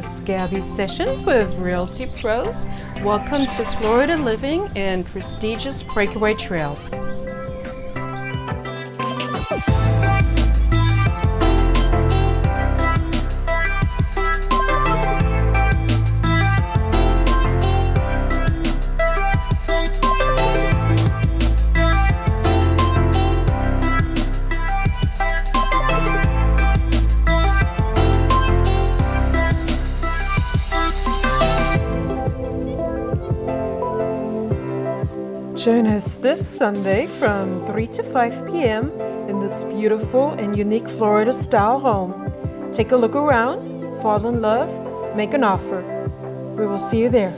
It's Gabby Sessions with Realty Pros. Welcome to Florida Living in prestigious breakaway trails. Join us this Sunday from 3 to 5 p.m. in this beautiful and unique Florida style home. Take a look around, fall in love, make an offer. We will see you there.